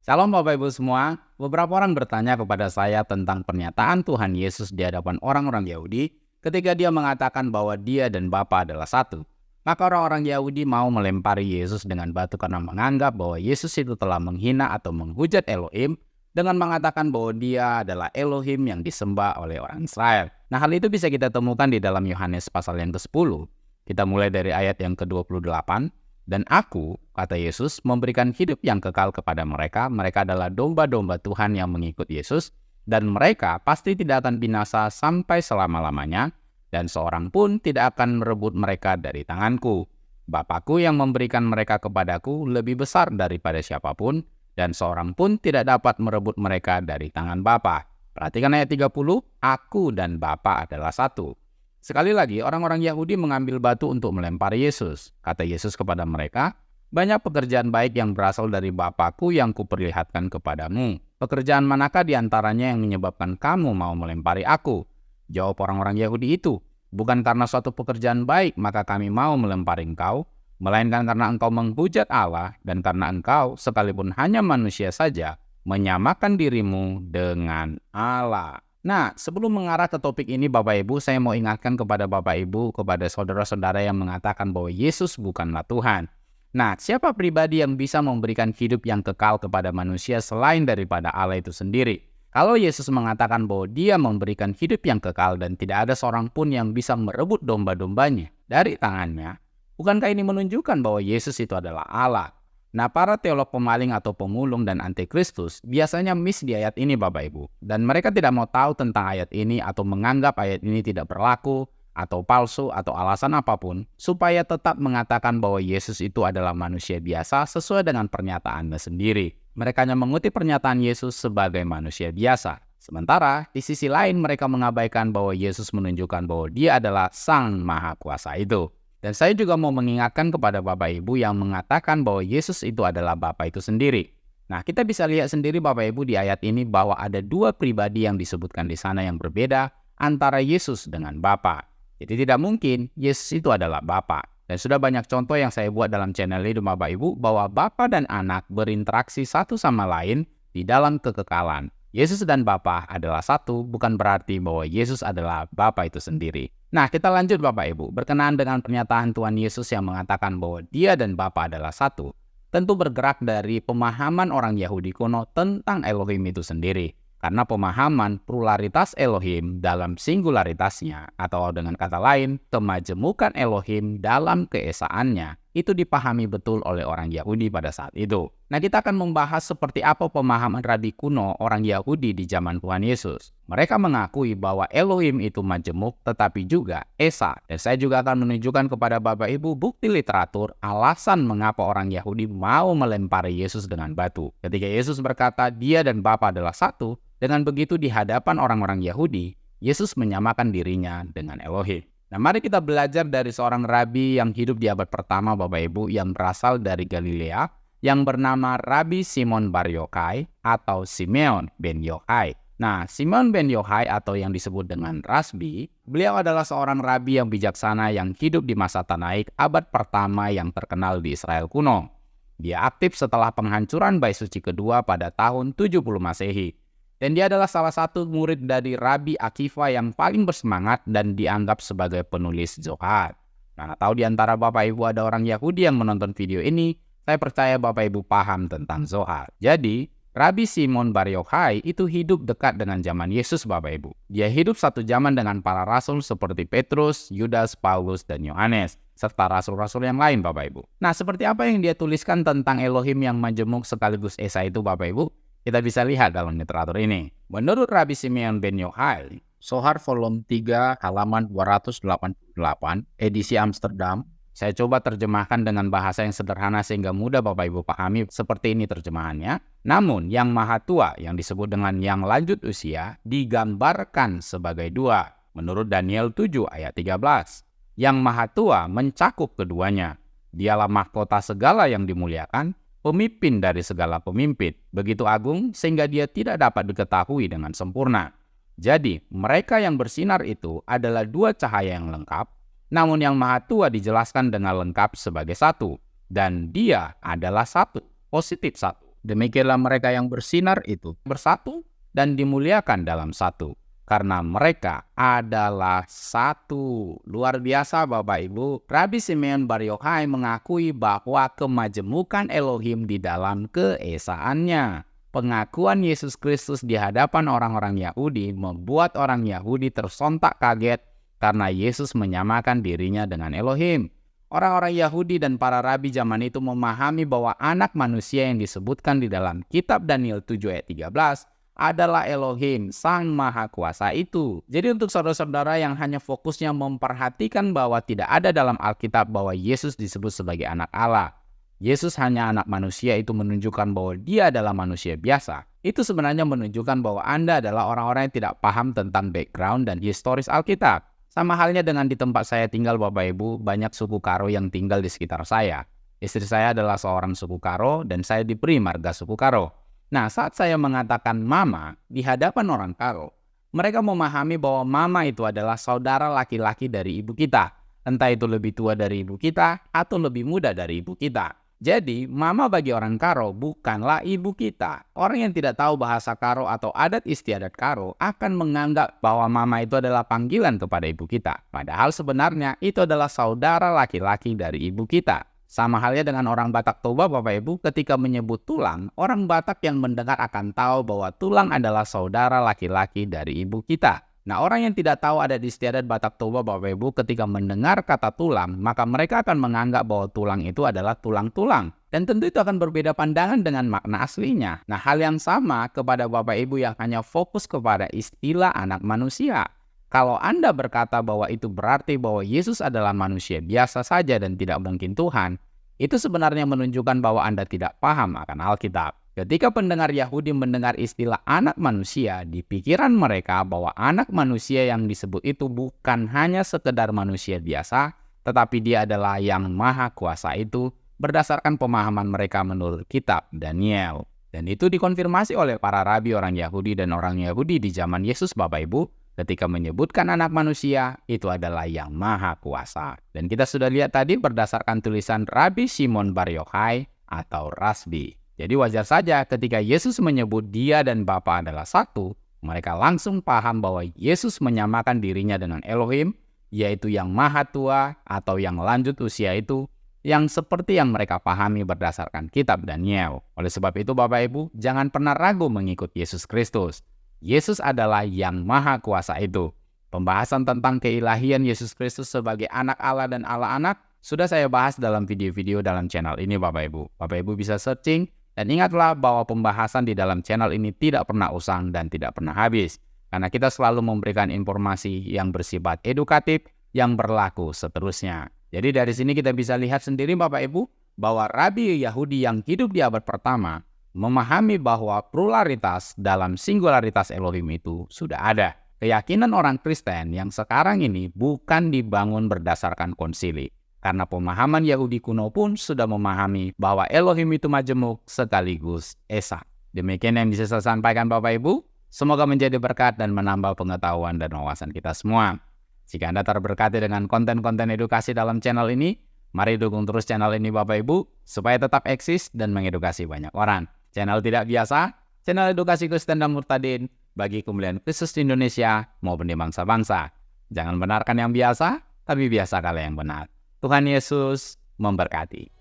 Salam Bapak Ibu semua. Beberapa orang bertanya kepada saya tentang pernyataan Tuhan Yesus di hadapan orang-orang Yahudi ketika dia mengatakan bahwa dia dan Bapa adalah satu. Maka orang-orang Yahudi mau melempari Yesus dengan batu karena menganggap bahwa Yesus itu telah menghina atau menghujat Elohim dengan mengatakan bahwa dia adalah Elohim yang disembah oleh orang Israel. Nah, hal itu bisa kita temukan di dalam Yohanes pasal yang ke-10. Kita mulai dari ayat yang ke-28. Dan aku, kata Yesus, memberikan hidup yang kekal kepada mereka. Mereka adalah domba-domba Tuhan yang mengikut Yesus. Dan mereka pasti tidak akan binasa sampai selama-lamanya. Dan seorang pun tidak akan merebut mereka dari tanganku. Bapakku yang memberikan mereka kepadaku lebih besar daripada siapapun. Dan seorang pun tidak dapat merebut mereka dari tangan Bapa. Perhatikan ayat 30, aku dan Bapa adalah satu. Sekali lagi, orang-orang Yahudi mengambil batu untuk melempari Yesus. Kata Yesus kepada mereka, banyak pekerjaan baik yang berasal dari Bapakku yang kuperlihatkan kepadamu. Pekerjaan manakah di antaranya yang menyebabkan kamu mau melempari aku? Jawab orang-orang Yahudi itu, bukan karena suatu pekerjaan baik maka kami mau melempari engkau, melainkan karena engkau menghujat Allah dan karena engkau, sekalipun hanya manusia saja, menyamakan dirimu dengan Allah. Nah, sebelum mengarah ke topik ini Bapak Ibu, saya mau ingatkan kepada Bapak Ibu, kepada saudara-saudara yang mengatakan bahwa Yesus bukanlah Tuhan. Nah, siapa pribadi yang bisa memberikan hidup yang kekal kepada manusia selain daripada Allah itu sendiri? Kalau Yesus mengatakan bahwa dia memberikan hidup yang kekal dan tidak ada seorang pun yang bisa merebut domba-dombanya dari tangannya, bukankah ini menunjukkan bahwa Yesus itu adalah Allah? Nah, para teolog pemaling atau pemulung dan antikristus biasanya miss di ayat ini Bapak Ibu. Dan mereka tidak mau tahu tentang ayat ini atau menganggap ayat ini tidak berlaku atau palsu atau alasan apapun supaya tetap mengatakan bahwa Yesus itu adalah manusia biasa sesuai dengan pernyataannya sendiri. Mereka hanya mengutip pernyataan Yesus sebagai manusia biasa. Sementara di sisi lain mereka mengabaikan bahwa Yesus menunjukkan bahwa dia adalah Sang Maha Kuasa itu. Dan saya juga mau mengingatkan kepada Bapak Ibu yang mengatakan bahwa Yesus itu adalah Bapa itu sendiri. Nah, kita bisa lihat sendiri Bapak Ibu di ayat ini bahwa ada dua pribadi yang disebutkan di sana yang berbeda antara Yesus dengan Bapa. Jadi tidak mungkin Yesus itu adalah Bapa. Dan sudah banyak contoh yang saya buat dalam channel ini Bapak Ibu bahwa Bapa dan anak berinteraksi satu sama lain di dalam kekekalan. Yesus dan Bapa adalah satu, bukan berarti bahwa Yesus adalah Bapa itu sendiri. Nah, kita lanjut Bapak Ibu. Berkenaan dengan pernyataan Tuhan Yesus yang mengatakan bahwa dia dan Bapa adalah satu, tentu bergerak dari pemahaman orang Yahudi kuno tentang Elohim itu sendiri. Karena pemahaman pluralitas Elohim dalam singularitasnya, atau dengan kata lain, kemajemukan Elohim dalam keesaannya, itu dipahami betul oleh orang Yahudi pada saat itu. Nah, kita akan membahas seperti apa pemahaman rabi kuno orang Yahudi di zaman Tuhan Yesus. Mereka mengakui bahwa Elohim itu majemuk tetapi juga esa. Dan saya juga akan menunjukkan kepada Bapak Ibu bukti literatur alasan mengapa orang Yahudi mau melempari Yesus dengan batu. Ketika Yesus berkata dia dan Bapa adalah satu, dengan begitu di hadapan orang-orang Yahudi, Yesus menyamakan dirinya dengan Elohim. Nah, mari kita belajar dari seorang rabi yang hidup di abad pertama Bapak Ibu yang berasal dari Galilea yang bernama Rabi Simon Bar Yochai atau Simeon ben Yochai. Nah, Simeon ben Yochai atau yang disebut dengan Rasbi, beliau adalah seorang rabi yang bijaksana yang hidup di masa Tanaik abad pertama yang terkenal di Israel kuno. Dia aktif setelah penghancuran Bait Suci kedua pada tahun 70 Masehi. Dan dia adalah salah satu murid dari Rabi Akiva yang paling bersemangat dan dianggap sebagai penulis Zohar. Nah, tahu di antara Bapak Ibu ada orang Yahudi yang menonton video ini, saya percaya Bapak Ibu paham tentang Zohar. Jadi, Rabi Simon Bar Yochai itu hidup dekat dengan zaman Yesus Bapak Ibu. Dia hidup satu zaman dengan para rasul seperti Petrus, Yudas, Paulus, dan Yohanes, serta rasul-rasul yang lain Bapak Ibu. Nah, seperti apa yang dia tuliskan tentang Elohim yang majemuk sekaligus esa itu Bapak Ibu? Kita bisa lihat dalam literatur ini. Menurut Rabi Simeon ben Yochai, Zohar volume 3 halaman 288, edisi Amsterdam. Saya coba terjemahkan dengan bahasa yang sederhana sehingga mudah Bapak Ibu pahami seperti ini terjemahannya. Namun yang maha tua yang disebut dengan yang lanjut usia digambarkan sebagai dua. Menurut Daniel 7 ayat 13. Yang maha tua mencakup keduanya. Dialah mahkota segala yang dimuliakan, pemimpin dari segala pemimpin, begitu agung sehingga dia tidak dapat diketahui dengan sempurna. Jadi, mereka yang bersinar itu adalah dua cahaya yang lengkap, namun yang maha tua dijelaskan dengan lengkap sebagai satu, dan dia adalah satu, positif satu. Demikianlah mereka yang bersinar itu bersatu dan dimuliakan dalam satu, karena mereka adalah satu. Luar biasa Bapak Ibu. Rabi Simeon Bar Yochai mengakui bahwa kemajemukan Elohim di dalam keesaannya. Pengakuan Yesus Kristus di hadapan orang-orang Yahudi membuat orang Yahudi tersontak kaget karena Yesus menyamakan dirinya dengan Elohim. Orang-orang Yahudi dan para rabi zaman itu memahami bahwa anak manusia yang disebutkan di dalam kitab Daniel 7 ayat 13 adalah Elohim, Sang Maha Kuasa itu. Jadi untuk saudara-saudara yang hanya fokusnya memperhatikan bahwa tidak ada dalam Alkitab bahwa Yesus disebut sebagai anak Allah, Yesus hanya anak manusia, itu menunjukkan bahwa dia adalah manusia biasa. Itu sebenarnya menunjukkan bahwa Anda adalah orang-orang yang tidak paham tentang background dan historis Alkitab. Sama halnya dengan di tempat saya tinggal Bapak Ibu, banyak suku Karo yang tinggal di sekitar saya. Istri saya adalah seorang suku Karo dan saya diberi marga suku Karo. Nah, saat saya mengatakan mama di hadapan orang Karo, mereka memahami bahwa mama itu adalah saudara laki-laki dari ibu kita. Entah itu lebih tua dari ibu kita atau lebih muda dari ibu kita. Jadi, mama bagi orang Karo bukanlah ibu kita. Orang yang tidak tahu bahasa Karo atau adat istiadat Karo akan menganggap bahwa mama itu adalah panggilan kepada ibu kita. Padahal sebenarnya itu adalah saudara laki-laki dari ibu kita. Sama halnya dengan orang Batak Toba Bapak Ibu, ketika menyebut tulang, orang Batak yang mendengar akan tahu bahwa tulang adalah saudara laki-laki dari ibu kita. Nah, orang yang tidak tahu adat istiadat Batak Toba Bapak Ibu, ketika mendengar kata tulang, maka mereka akan menganggap bahwa tulang itu adalah tulang-tulang. Dan tentu itu akan berbeda pandangan dengan makna aslinya. Nah, hal yang sama kepada Bapak Ibu yang hanya fokus kepada istilah anak manusia. Kalau Anda berkata bahwa itu berarti bahwa Yesus adalah manusia biasa saja dan tidak mungkin Tuhan, itu sebenarnya menunjukkan bahwa Anda tidak paham akan Alkitab. Ketika pendengar Yahudi mendengar istilah anak manusia, di pikiran mereka bahwa anak manusia yang disebut itu bukan hanya sekedar manusia biasa, tetapi dia adalah yang maha kuasa itu berdasarkan pemahaman mereka menurut kitab Daniel. Dan itu dikonfirmasi oleh para rabi orang Yahudi dan orang Yahudi di zaman Yesus Bapak Ibu, ketika menyebutkan anak manusia itu adalah yang maha kuasa. Dan kita sudah lihat tadi berdasarkan tulisan Rabi Simon Bar Yochai atau Rasbi. Jadi wajar saja ketika Yesus menyebut dia dan Bapa adalah satu, mereka langsung paham bahwa Yesus menyamakan dirinya dengan Elohim, yaitu yang maha tua atau yang lanjut usia itu, yang seperti yang mereka pahami berdasarkan kitab Daniel. Oleh sebab itu Bapak Ibu, jangan pernah ragu mengikut Yesus Kristus. Yesus adalah yang maha kuasa itu. Pembahasan tentang keilahian Yesus Kristus sebagai anak Allah dan Allah anak sudah saya bahas dalam video-video dalam channel ini Bapak Ibu. Bapak Ibu bisa searching. Dan ingatlah bahwa pembahasan di dalam channel ini tidak pernah usang dan tidak pernah habis. Karena kita selalu memberikan informasi yang bersifat edukatif yang berlaku seterusnya. Jadi dari sini kita bisa lihat sendiri Bapak Ibu, bahwa Rabi Yahudi yang hidup di abad pertama memahami bahwa pluralitas dalam singularitas Elohim itu sudah ada. Keyakinan orang Kristen yang sekarang ini bukan dibangun berdasarkan konsili. Karena pemahaman Yahudi kuno pun sudah memahami bahwa Elohim itu majemuk sekaligus esa. Demikian yang bisa saya sampaikan Bapak Ibu. Semoga menjadi berkat dan menambah pengetahuan dan wawasan kita semua. Jika Anda terberkati dengan konten-konten edukasi dalam channel ini, mari dukung terus channel ini Bapak Ibu, supaya tetap eksis dan mengedukasi banyak orang. Channel tidak biasa, channel edukasi Kristen dan Murtadin, bagi kemuliaan Kristus di Indonesia maupun di bangsa-bangsa. Jangan benarkan yang biasa, tapi biasakanlah yang benar. Tuhan Yesus memberkati.